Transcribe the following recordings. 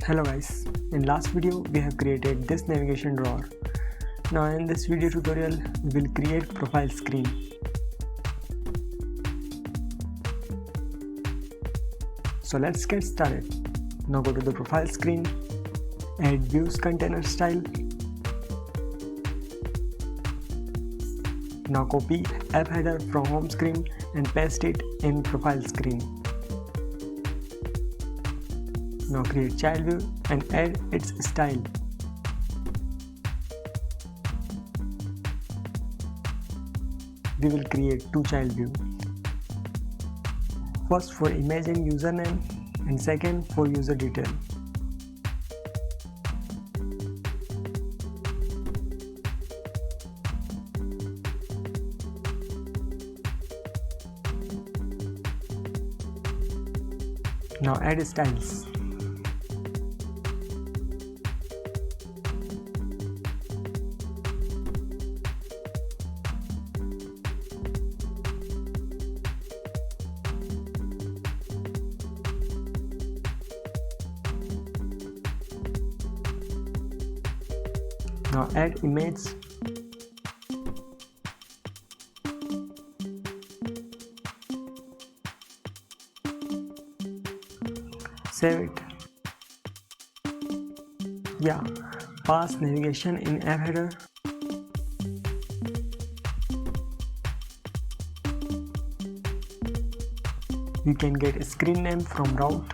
Hello guys, in last video we have created this navigation drawer. Now in this video tutorial we will create profile screen. So let's get started. Now go to the profile screen, add views container style. Now copy app header from home screen and paste it in profile screen. Now create child view and add its style. We will create two child view. First for image and username and second for user detail. Now add styles. Now add image. Save it. Pass navigation in app header. You can get a screen name from route.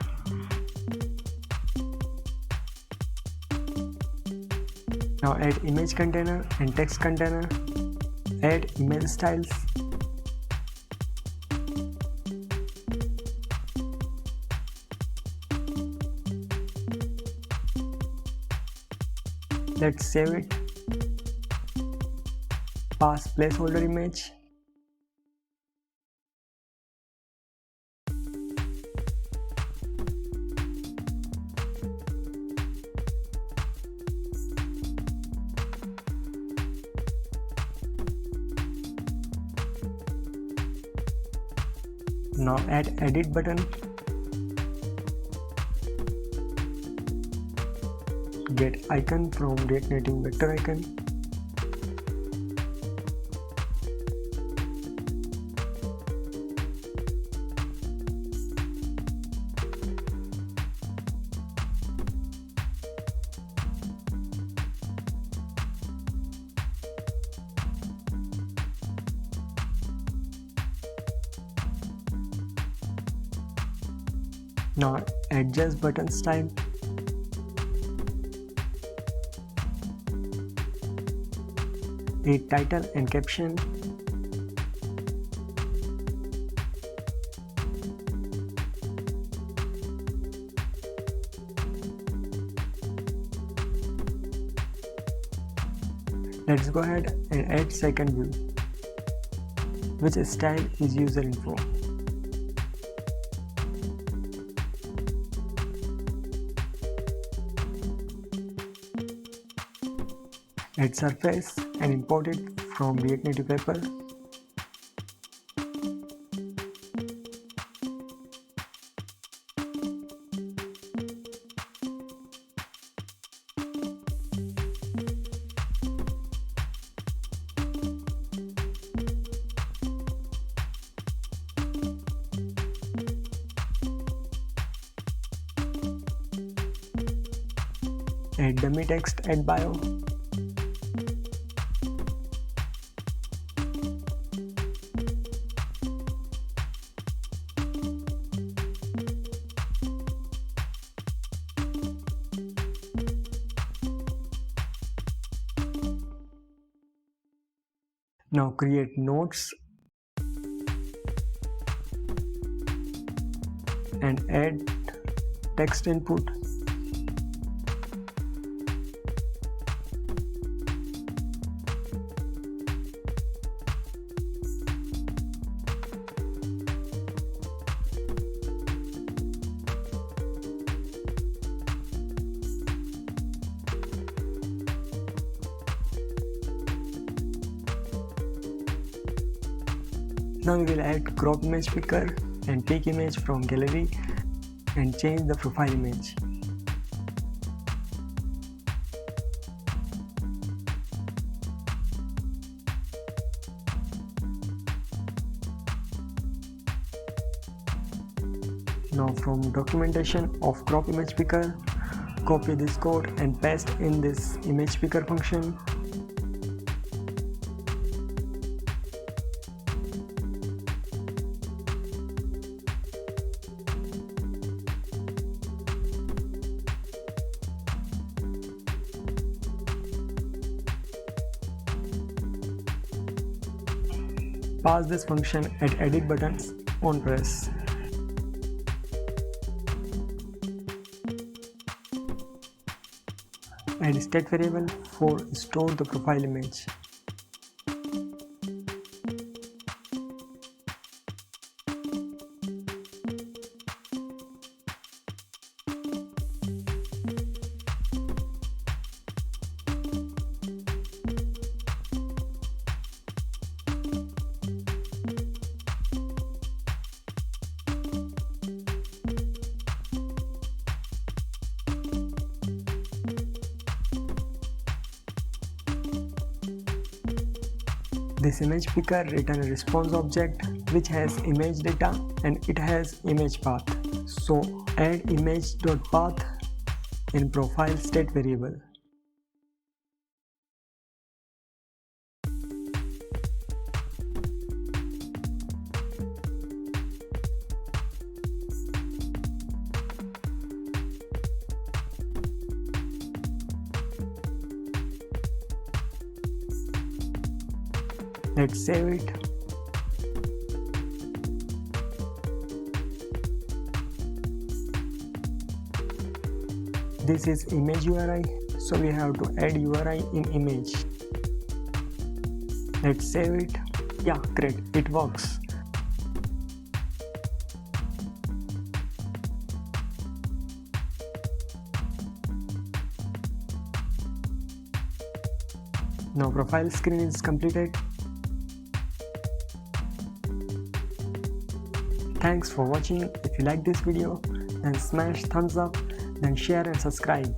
Now add image container and text container. Add image styles. Let's save it. Pass placeholder image. Now add edit button. Get icon from React Native vector icon. Now adjust button style. Add title and caption. Let's go ahead and add second view, which style is user info. Add surface and import it from React Native paper. Add dummy text at bio. Now create notes and add text input. Now we will add CropImage Picker and pick image from gallery and change the profile image. from documentation of CropImage Picker. Copy this code and paste in this image picker function. Pass this function at edit buttons on press. Add state variable for store the profile image. This image picker returns a response object which has image data and it has image path. So add image.path in profile state variable. Let's save it. This is image URI, so we have to add URI in image. Let's save it. Yeah, great, it works. Now profile screen is completed. Thanks for watching. If you like this video, then smash thumbs up, then share and subscribe.